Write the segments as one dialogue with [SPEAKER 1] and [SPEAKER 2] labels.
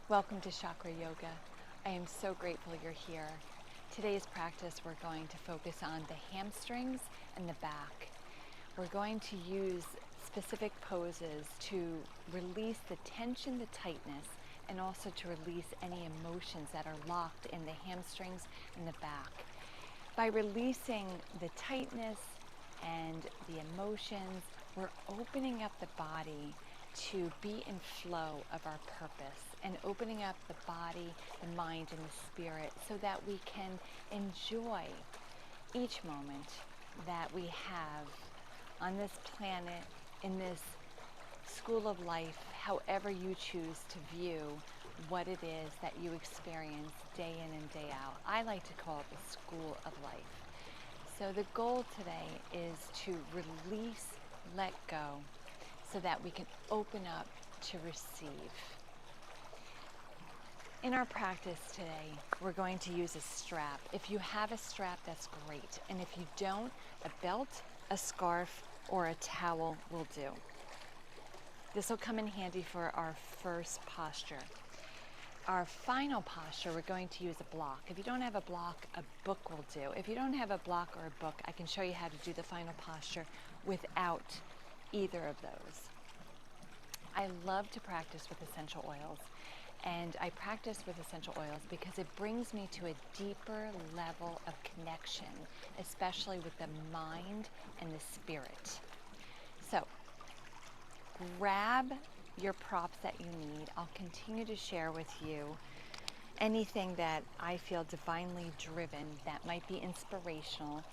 [SPEAKER 1] Welcome to Chakra Yoga. I am so grateful you're here. Today's practice, we're going to focus on the hamstrings and the back. We're going to use specific poses to release the tension, the tightness, and also to release any emotions that are locked in the hamstrings and the back. By releasing the tightness and the emotions, we're opening up the body to be in flow of our purpose and opening up the body, the mind, and the spirit so that we can enjoy each moment that we have on this planet, in this school of life, however you choose to view what it is that you experience day in and day out. I like to call it the school of life. So the goal today is to release, let go, so that we can open up to receive. In our practice today, we're going to use a strap. If you have a strap, that's great. And if you don't, a belt, a scarf, or a towel will do. This will come in handy for our first posture. Our final posture, we're going to use a block. If you don't have a block, a book will do. If you don't have a block or a book, I can show you how to do the final posture without either of those. I love to practice with essential oils, and I practice with essential oils because it brings me to a deeper level of connection, especially with the mind and the spirit. So grab your props that you need. I'll continue to share with you anything that I feel divinely driven that might be inspirational,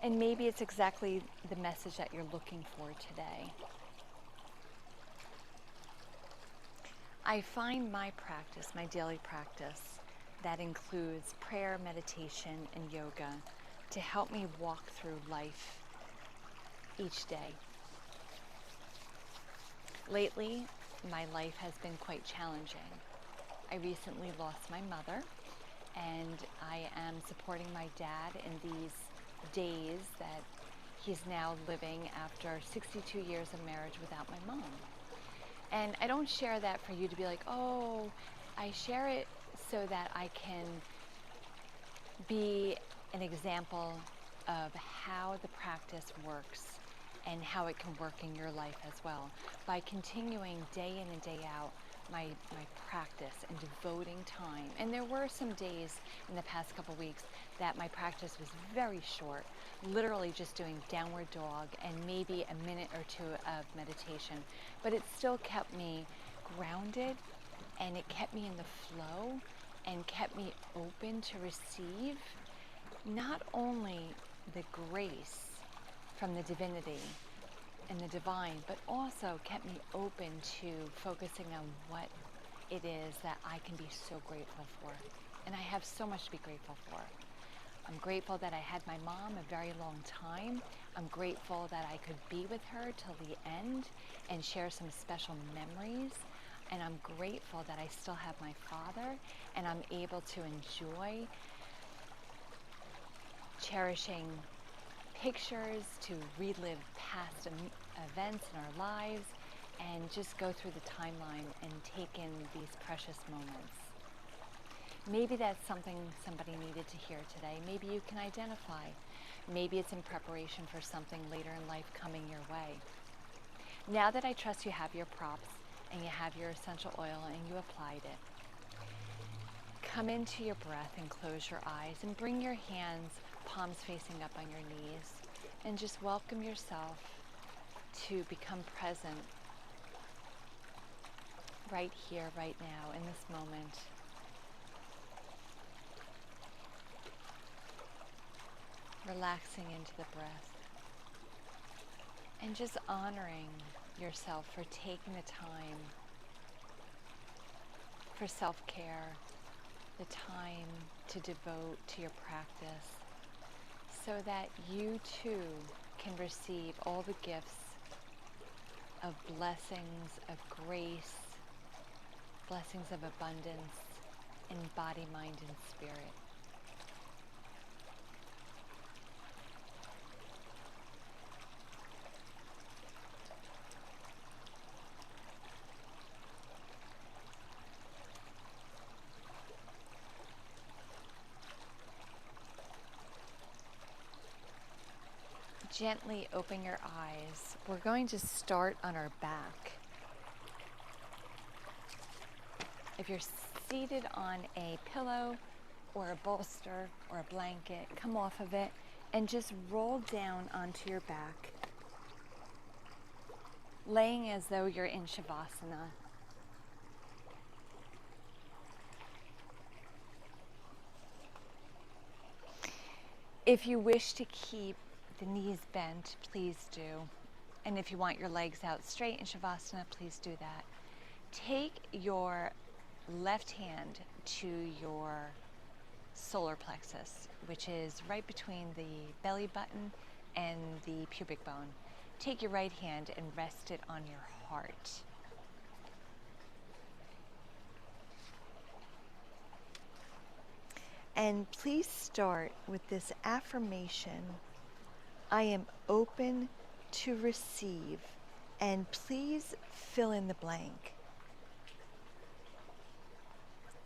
[SPEAKER 1] and maybe it's exactly the message that you're looking for today. I find my practice, my daily practice, that includes prayer, meditation, and yoga to help me walk through life each day. Lately, my life has been quite challenging. I recently lost my mother, and I am supporting my dad in these days that he's now living after 62 years of marriage without my mom. And I don't share that for you to be like, oh, I share it so that I can be an example of how the practice works and how it can work in your life as well. By continuing day in and day out my practice and devoting time. And there were some days in the past couple weeks that my practice was very short, literally just doing downward dog and maybe a minute or two of meditation. But it still kept me grounded, and it kept me in the flow and kept me open to receive not only the grace from the divinity and the divine, but also kept me open to focusing on what it is that I can be so grateful for. And I have so much to be grateful for. I'm grateful that I had my mom a very long time. I'm grateful that I could be with her till the end and share some special memories. And I'm grateful that I still have my father, and I'm able to enjoy cherishing pictures, to relive past events in our lives, and just go through the timeline and take in these precious moments. Maybe that's something somebody needed to hear today. Maybe you can identify. Maybe it's in preparation for something later in life coming your way. Now that I trust you have your props and you have your essential oil and you applied it, come into your breath and close your eyes and bring your hands, palms facing up on your knees, and just welcome yourself to become present right here, right now, in this moment. Relaxing into the breath and just honoring yourself for taking the time for self-care, the time to devote to your practice, so that you too can receive all the gifts of blessings, of grace, blessings of abundance in body, mind, and spirit. Gently open your eyes. We're going to start on our back. If you're seated on a pillow or a bolster or a blanket, come off of it and just roll down onto your back, laying as though you're in Shavasana. If you wish to keep the knees bent, please do. And if you want your legs out straight in Shavasana, please do that. Take your left hand to your solar plexus, which is right between the belly button and the pubic bone. Take your right hand and rest it on your heart. And please start with this affirmation: I am open to receive, and please fill in the blank.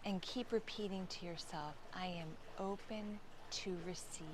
[SPEAKER 1] And keep repeating to yourself, I am open to receive.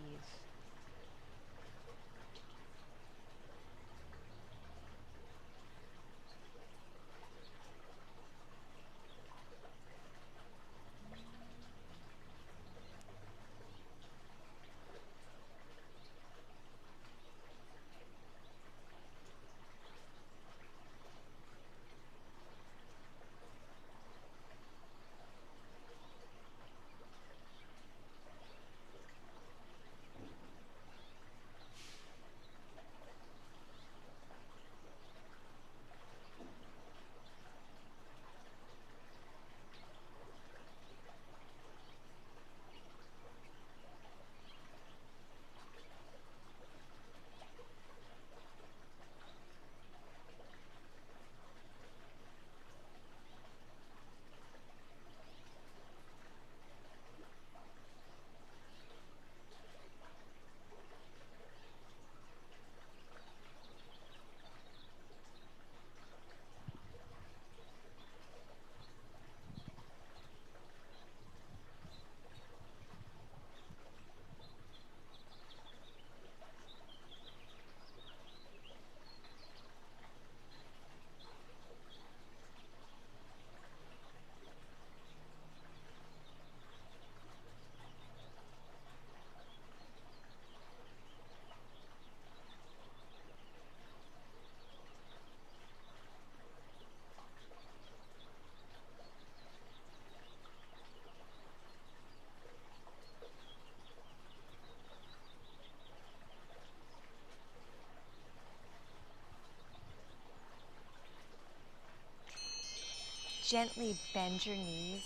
[SPEAKER 1] Gently bend your knees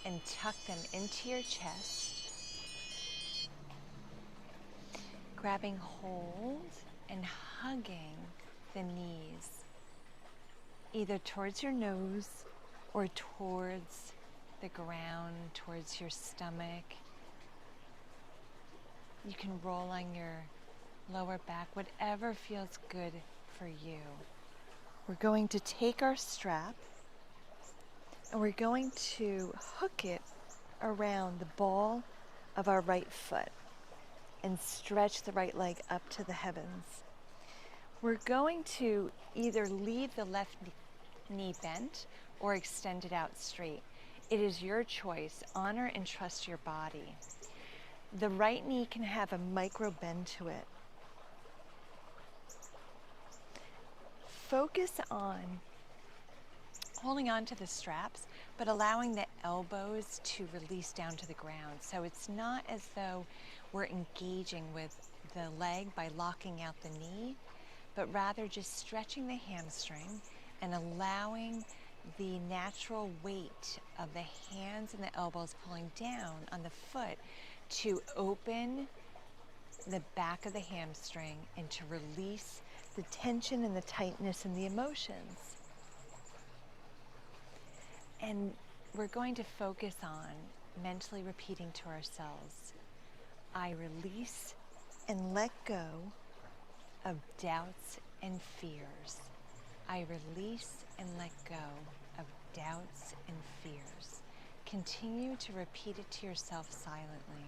[SPEAKER 1] and tuck them into your chest, grabbing hold and hugging the knees, either towards your nose or towards the ground, towards your stomach. You can roll on your lower back, whatever feels good for you. We're going to take our strap and we're going to hook it around the ball of our right foot and stretch the right leg up to the heavens. We're going to either leave the left knee bent or extend it out straight. It is your choice. Honor and trust your body. The right knee can have a micro bend to it. Focus on holding on to the straps, but allowing the elbows to release down to the ground. So it's not as though we're engaging with the leg by locking out the knee, but rather just stretching the hamstring and allowing the natural weight of the hands and the elbows pulling down on the foot to open the back of the hamstring and to release the tension and the tightness and the emotions. And we're going to focus on mentally repeating to ourselves, I release and let go of doubts and fears. I release and let go of doubts and fears. Continue to repeat it to yourself silently.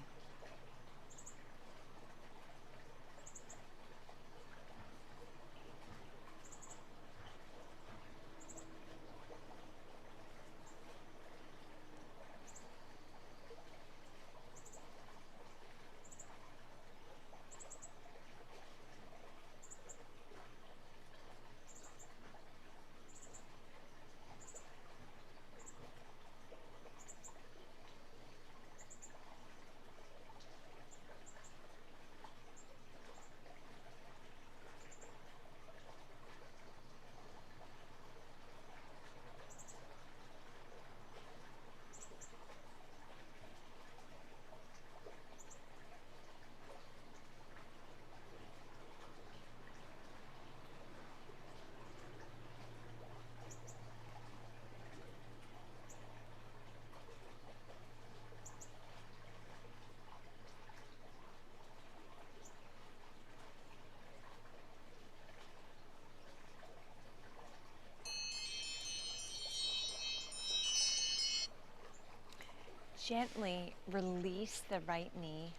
[SPEAKER 1] Gently release the right knee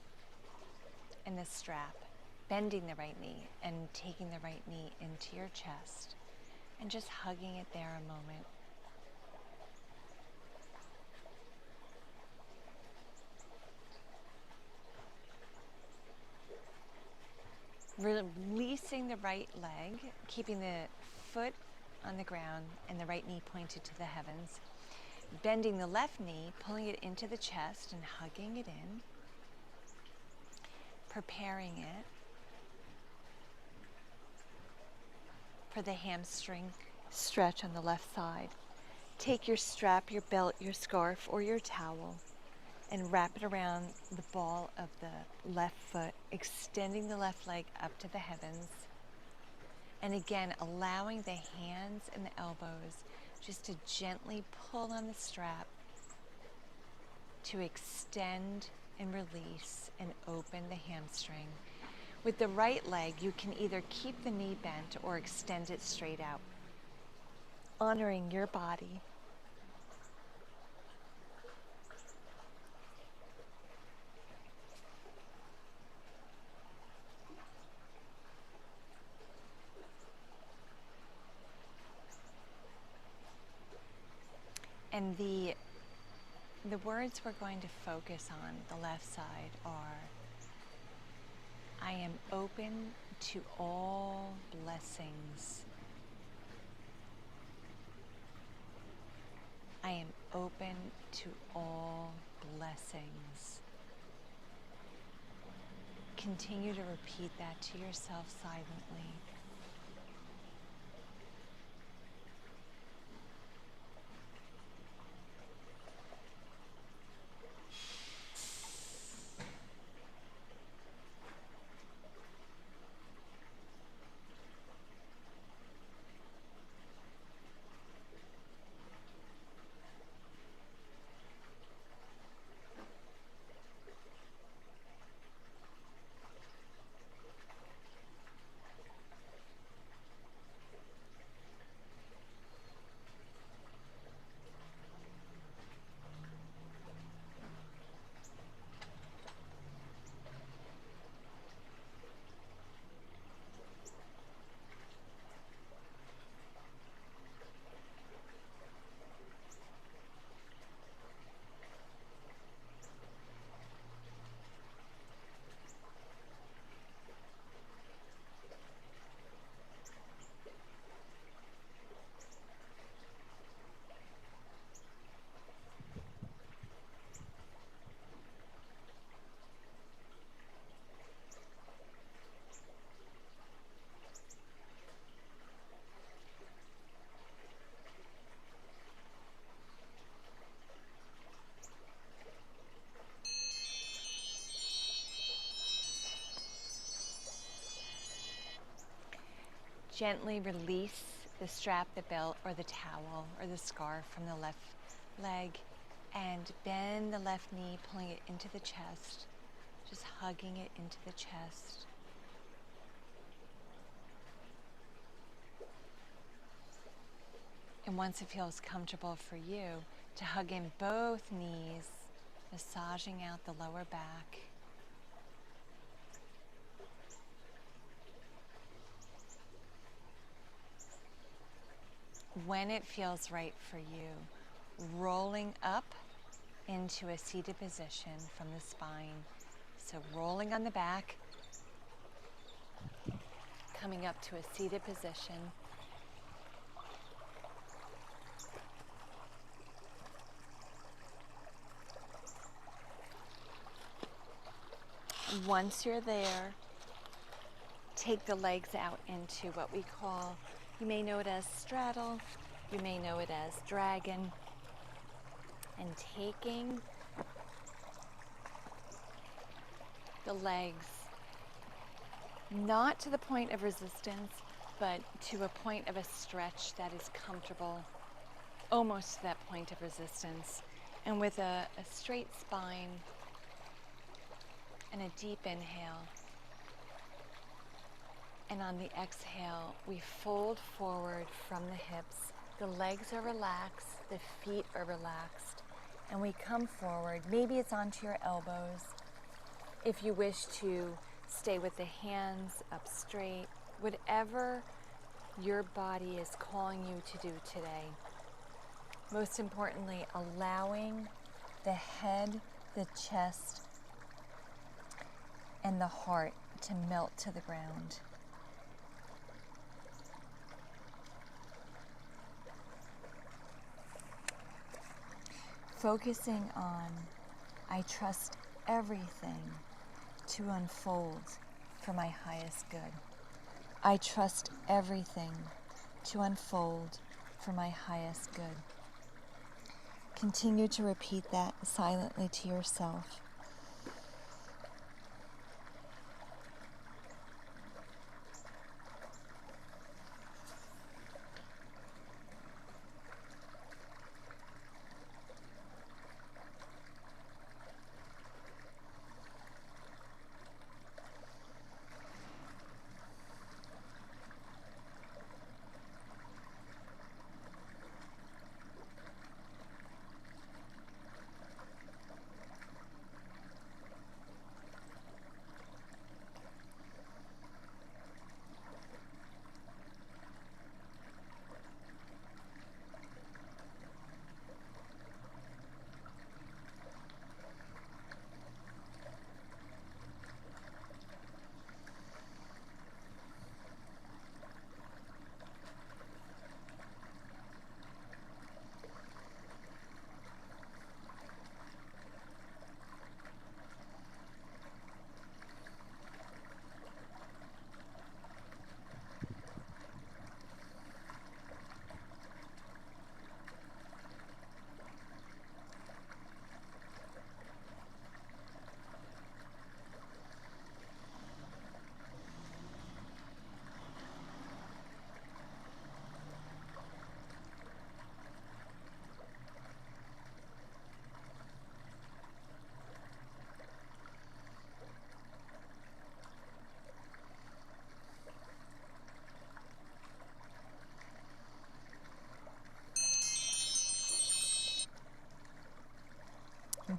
[SPEAKER 1] and the strap, bending the right knee and taking the right knee into your chest and just hugging it there a moment. Releasing the right leg, keeping the foot on the ground and the right knee pointed to the heavens. Bending the left knee, pulling it into the chest and hugging it in. Preparing it for the hamstring stretch on the left side. Take your strap, your belt, your scarf, or your towel and wrap it around the ball of the left foot, extending the left leg up to the heavens. And again, allowing the hands and the elbows just to gently pull on the strap to extend and release and open the hamstring. With the right leg, you can either keep the knee bent or extend it straight out, honoring your body. And the words we're going to focus on the left side are, I am open to all blessings. I am open to all blessings. Continue to repeat that to yourself silently. Gently release the strap, the belt, or the towel, or the scarf from the left leg, and bend the left knee, pulling it into the chest, just hugging it into the chest. And once it feels comfortable for you, to hug in both knees, massaging out the lower back. When it feels right for you, rolling up into a seated position from the spine. So rolling on the back, coming up to a seated position. Once you're there, take the legs out into what we call, you may know it as straddle, you may know it as dragon, and taking the legs not to the point of resistance, but to a point of a stretch that is comfortable, almost to that point of resistance. And with a straight spine and a deep inhale, and on the exhale, we fold forward from the hips. The legs are relaxed, the feet are relaxed, And we come forward. Maybe it's onto your elbows. If you wish to stay with the hands up straight, whatever your body is calling you to do today. Most importantly, allowing the head, the chest, and the heart to melt to the ground. Focusing on, I trust everything to unfold for my highest good. I trust everything to unfold for my highest good. Continue to repeat that silently to yourself.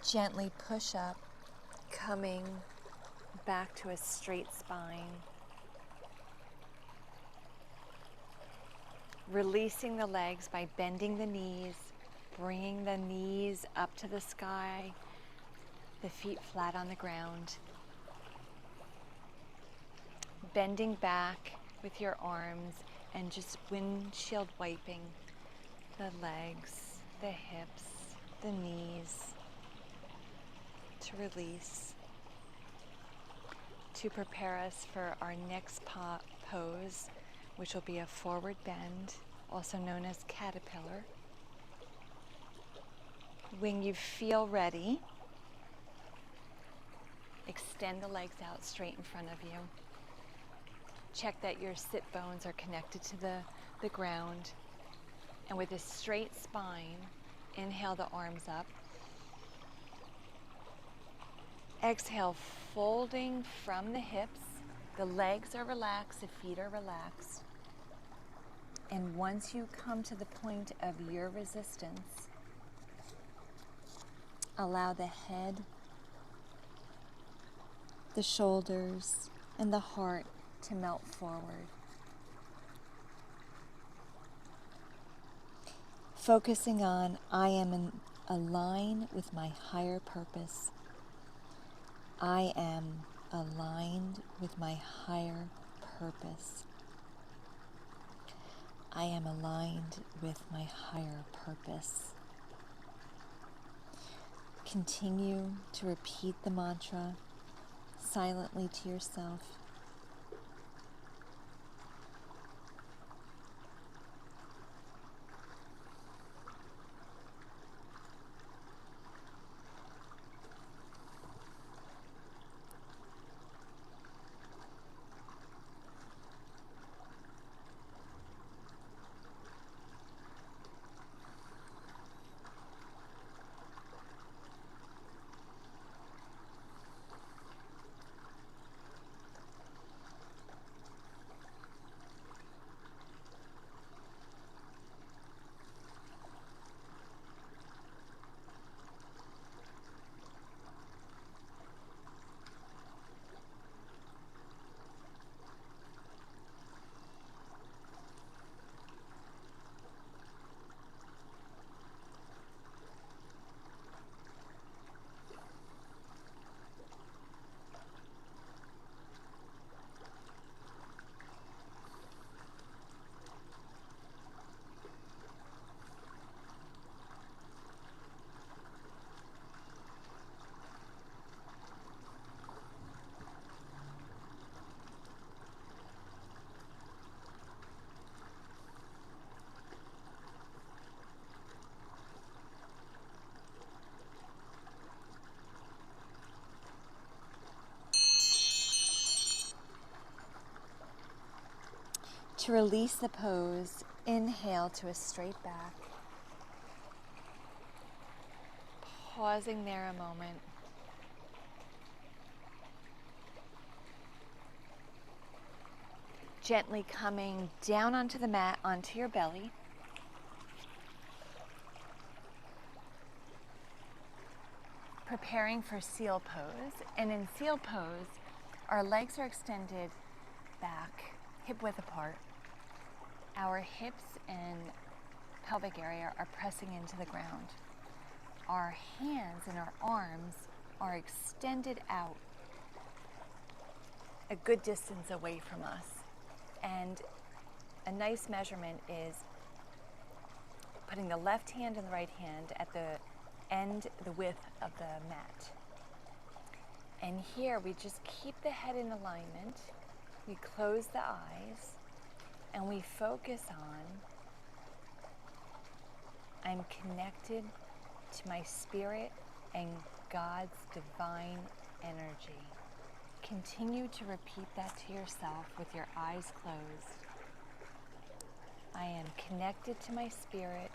[SPEAKER 1] Gently push up, coming back to a straight spine. Releasing the legs by bending the knees, bringing the knees up to the sky, the feet flat on the ground. Bending back with your arms and just windshield wiping the legs, the hips, the knees, to release, to prepare us for our next pose, which will be a forward bend, also known as caterpillar. When you feel ready, extend the legs out straight in front of you. Check that your sit bones are connected to the ground. And with a straight spine, inhale the arms up. Exhale, folding from the hips. The legs are relaxed, the feet are relaxed. And once you come to the point of your resistance, allow the head, the shoulders, and the heart to melt forward. Focusing on, I am in align with my higher purpose. I am aligned with my higher purpose. I am aligned with my higher purpose. Continue to repeat the mantra silently to yourself. To release the pose, inhale to a straight back. Pausing there a moment. Gently coming down onto the mat, onto your belly. Preparing for seal pose. And in seal pose, our legs are extended back, hip width apart. Our hips and pelvic area are pressing into the ground. Our hands and our arms are extended out a good distance away from us. And a nice measurement is putting the left hand and the right hand at the end, the width of the mat. And here we just keep the head in alignment. We close the eyes and we focus on, I'm connected to my spirit and God's divine energy. Continue to repeat that to yourself with your eyes closed. I am connected to my spirit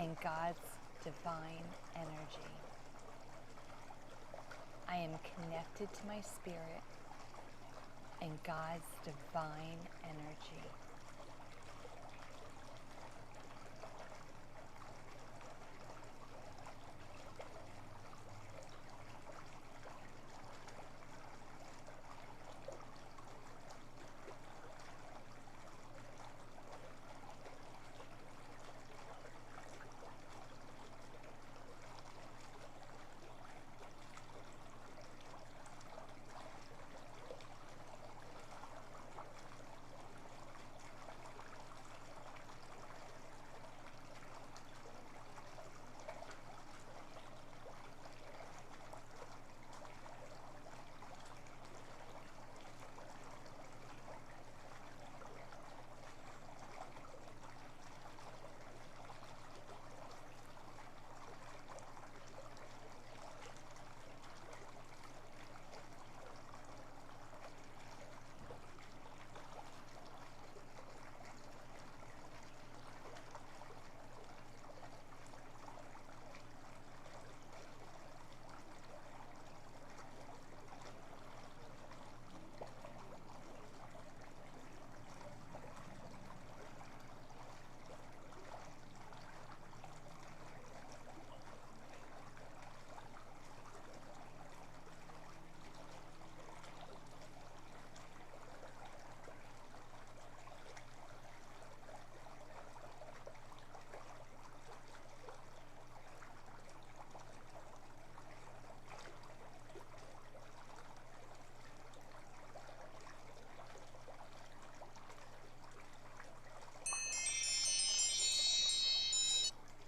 [SPEAKER 1] and God's divine energy. I am connected to my spirit and God's divine energy.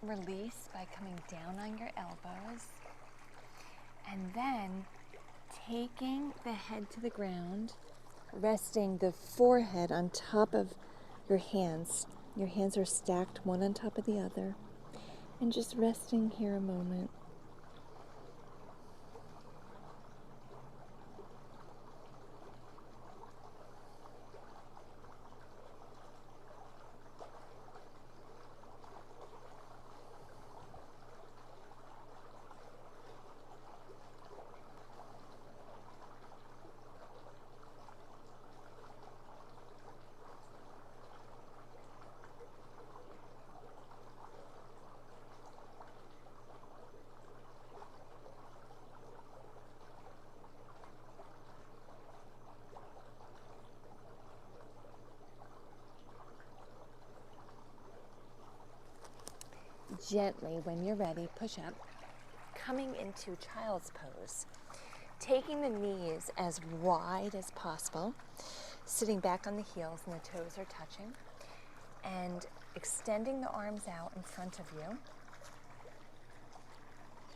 [SPEAKER 1] Release by coming down on your elbows and then taking the head to the ground, resting the forehead on top of your hands. Your hands are stacked one on top of the other, and just resting here a moment. Gently, when you're ready, push up, coming into child's pose, taking the knees as wide as possible, sitting back on the heels and the toes are touching, and extending the arms out in front of you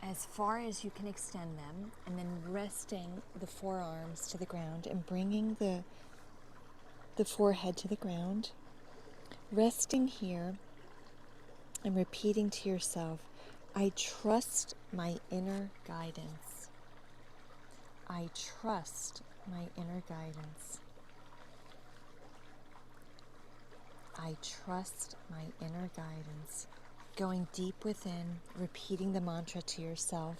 [SPEAKER 1] as far as you can extend them, and then resting the forearms to the ground and bringing the forehead to the ground, resting here. And repeating to yourself, I trust my inner guidance. I trust my inner guidance. I trust my inner guidance. Going deep within, repeating the mantra to yourself.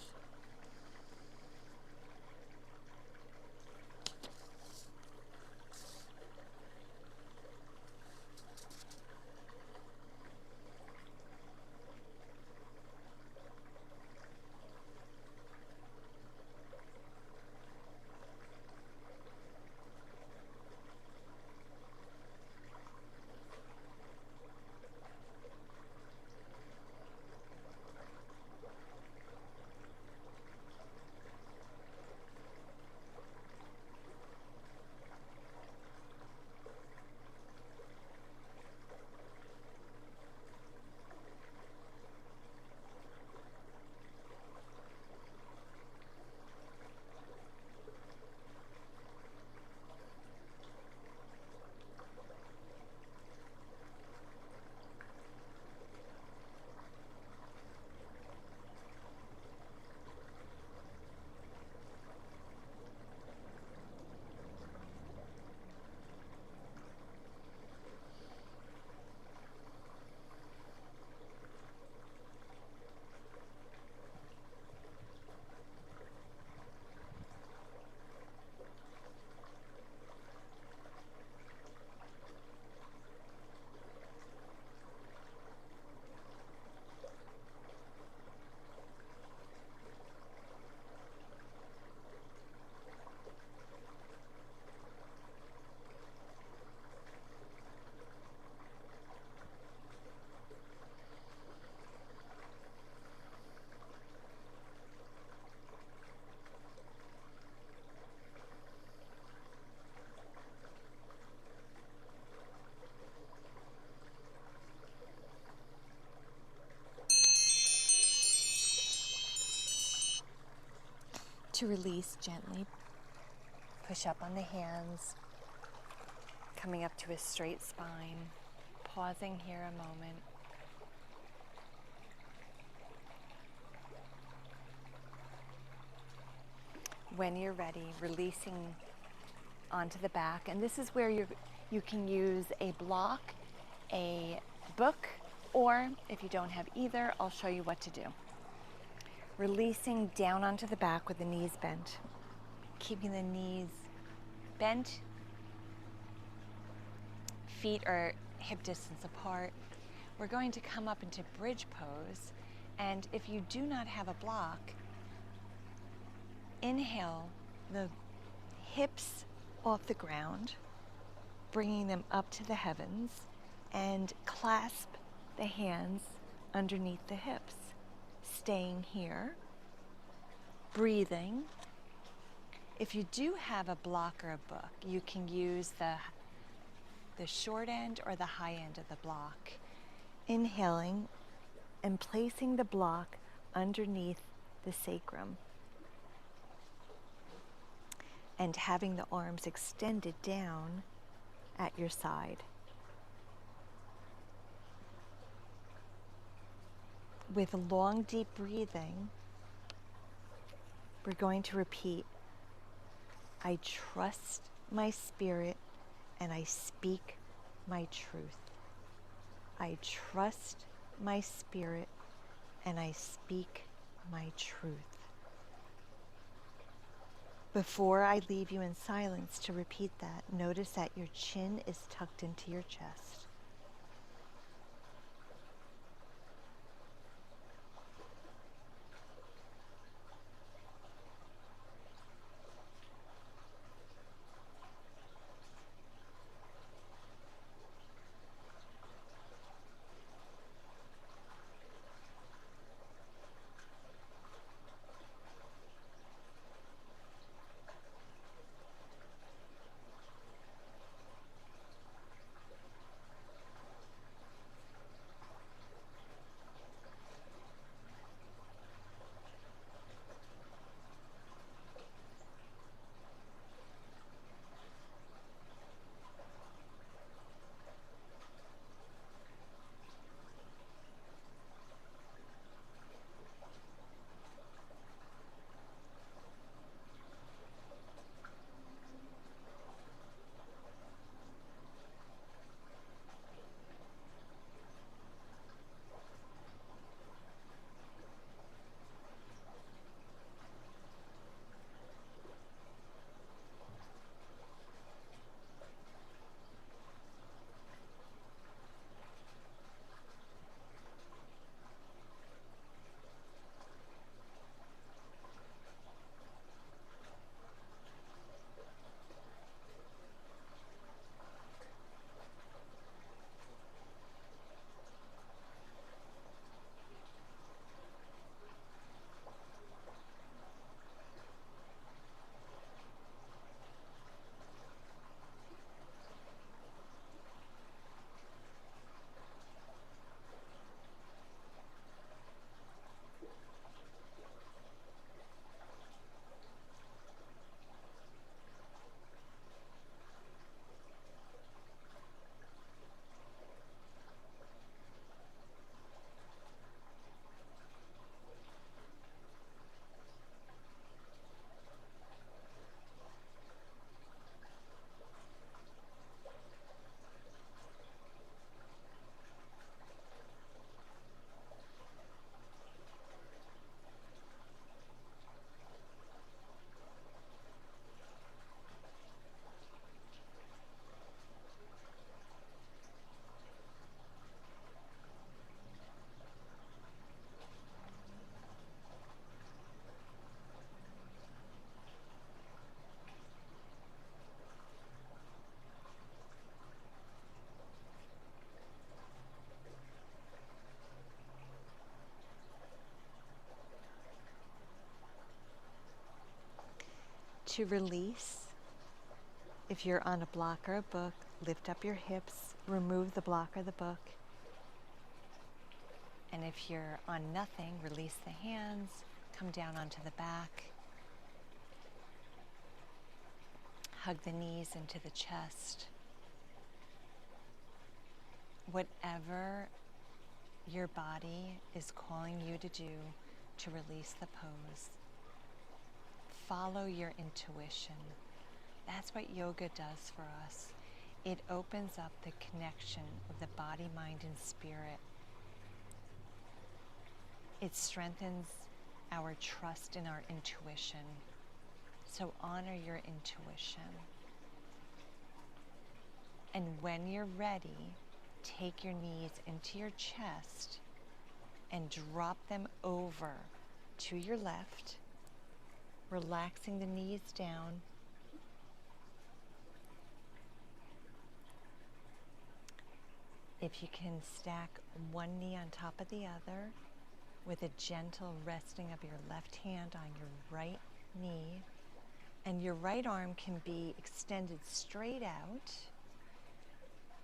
[SPEAKER 1] To release, gently push up on the hands, coming up to a straight spine, pausing here a moment. When you're ready, releasing onto the back, and this is where you can use a block, a book, or if you don't have either, I'll show you what to do. Releasing down onto the back with the knees bent, keeping the knees bent, feet are hip distance apart. We're going to come up into bridge pose, and if you do not have a block, inhale the hips off the ground, bringing them up to the heavens, and clasp the hands underneath the hips. Staying here, breathing. If you do have a block or a book, you can use the short end or the high end of the block. Inhaling and placing the block underneath the sacrum, and having the arms extended down at your side. With long, deep breathing, we're going to repeat, I trust my spirit and I speak my truth. I trust my spirit and I speak my truth. Before I leave you in silence to repeat that, notice that your chin is tucked into your chest. to release. If you're on a block or a book, lift up your hips, remove the block or the book. And if you're on nothing, release the hands, come down onto the back. Hug the knees into the chest. Whatever your body is calling you to do to release the pose, follow your intuition. That's what yoga does for us. It opens up the connection of the body, mind, and spirit. It strengthens our trust in our intuition. So honor your intuition. And when you're ready, take your knees into your chest and drop them over to your left, relaxing the knees down. If you can stack one knee on top of the other with a gentle resting of your left hand on your right knee, and your right arm can be extended straight out,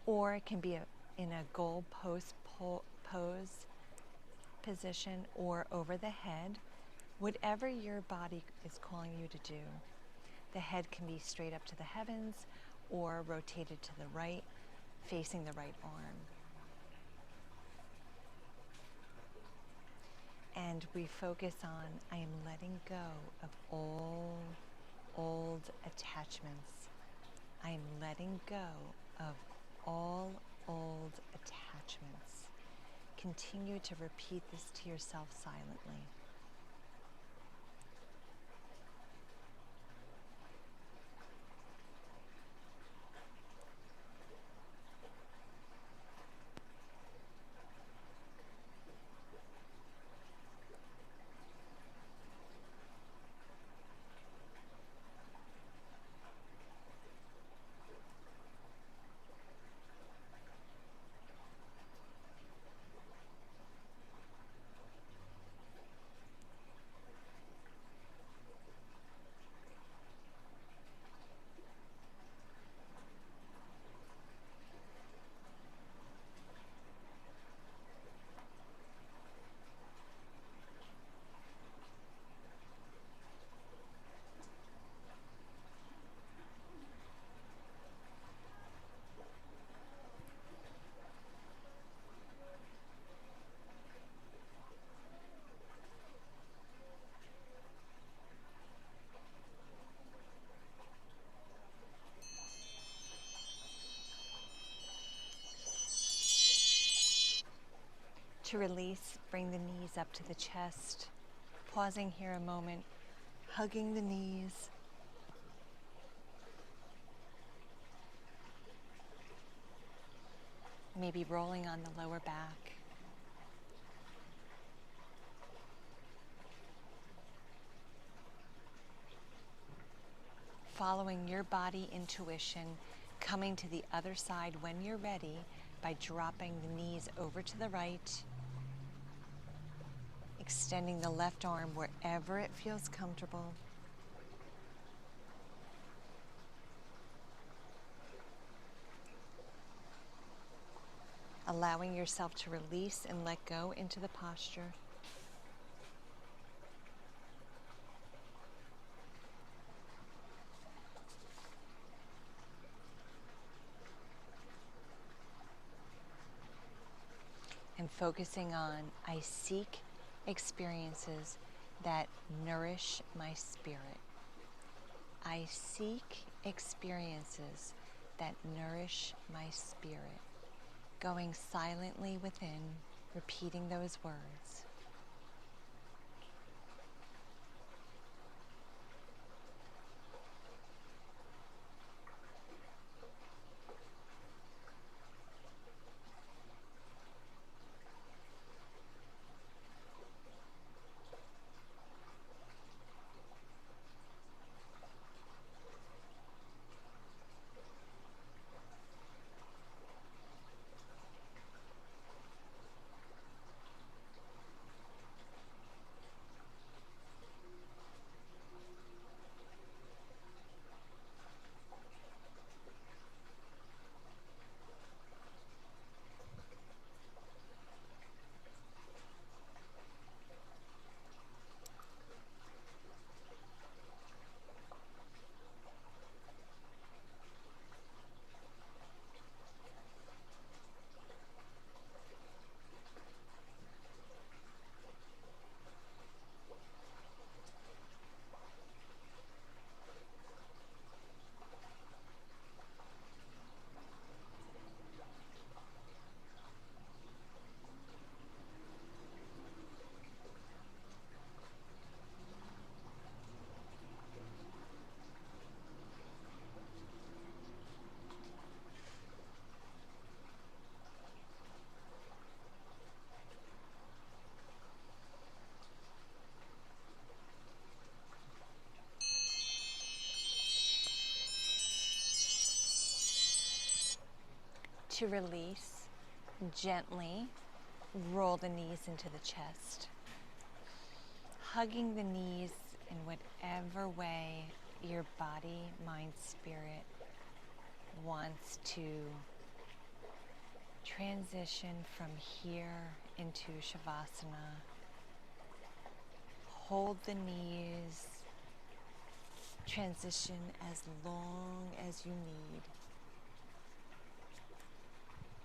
[SPEAKER 1] or it can be in a goal pose position or over the head, whatever your body is calling you to do. The head can be straight up to the heavens or rotated to the right, facing the right arm. And we focus on, I am letting go of all old attachments. I am letting go of all old attachments. Continue to repeat this to yourself silently. To release, bring the knees up to the chest, pausing here a moment, hugging the knees. Maybe rolling on the lower back. Following your body intuition, coming to the other side when you're ready by dropping the knees over to the right, extending the left arm wherever it feels comfortable. Allowing yourself to release and let go into the posture. And focusing on, I seek experiences that nourish my spirit. I seek experiences that nourish my spirit. Going silently within, repeating those words. To release, gently roll the knees into the chest, hugging the knees in whatever way your body, mind, spirit wants to transition from here into Shavasana. Hold the knees, transition as long as you need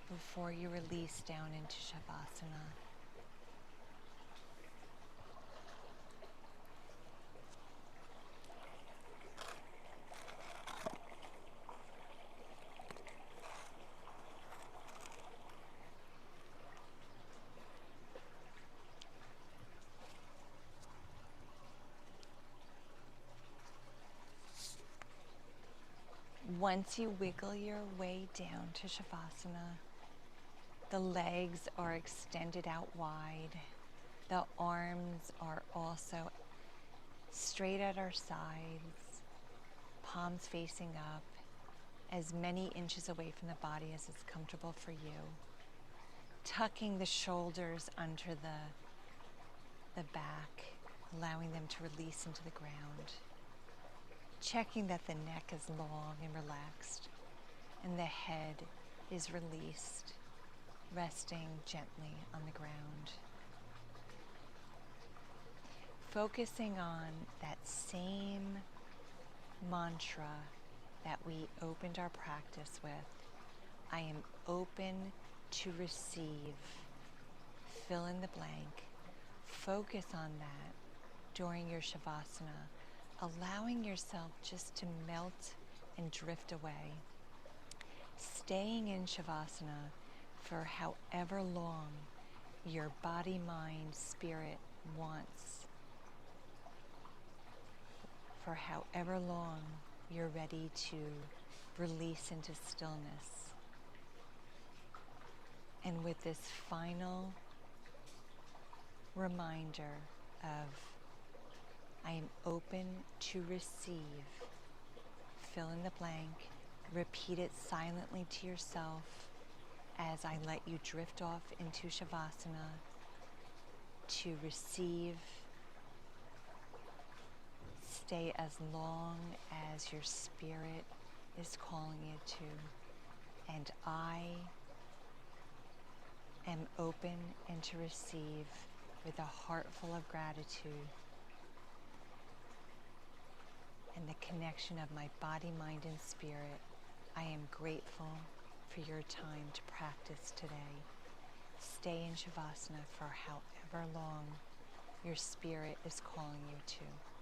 [SPEAKER 1] before you release down into Shavasana. Once you wiggle your way down to Shavasana, the legs are extended out wide. The arms are also straight at our sides, palms facing up, as many inches away from the body as is comfortable for you. Tucking the shoulders under the back, allowing them to release into the ground. Checking that the neck is long and relaxed and the head is released, resting gently on the ground. Focusing on that same mantra that we opened our practice with. I am open to receive. Fill in the blank. Focus on that during your Shavasana, allowing yourself just to melt and drift away. Staying in Shavasana for however long your body, mind, spirit wants. For however long you're ready to release into stillness. And with this final reminder of I am open to receive, fill in the blank, repeat it silently to yourself as I let you drift off into Shavasana to receive. Stay as long as your spirit is calling you to. And I am open and to receive with a heart full of gratitude and the connection of my body, mind, and spirit. I am grateful for your time to practice today. Stay in Shavasana for however long your spirit is calling you to.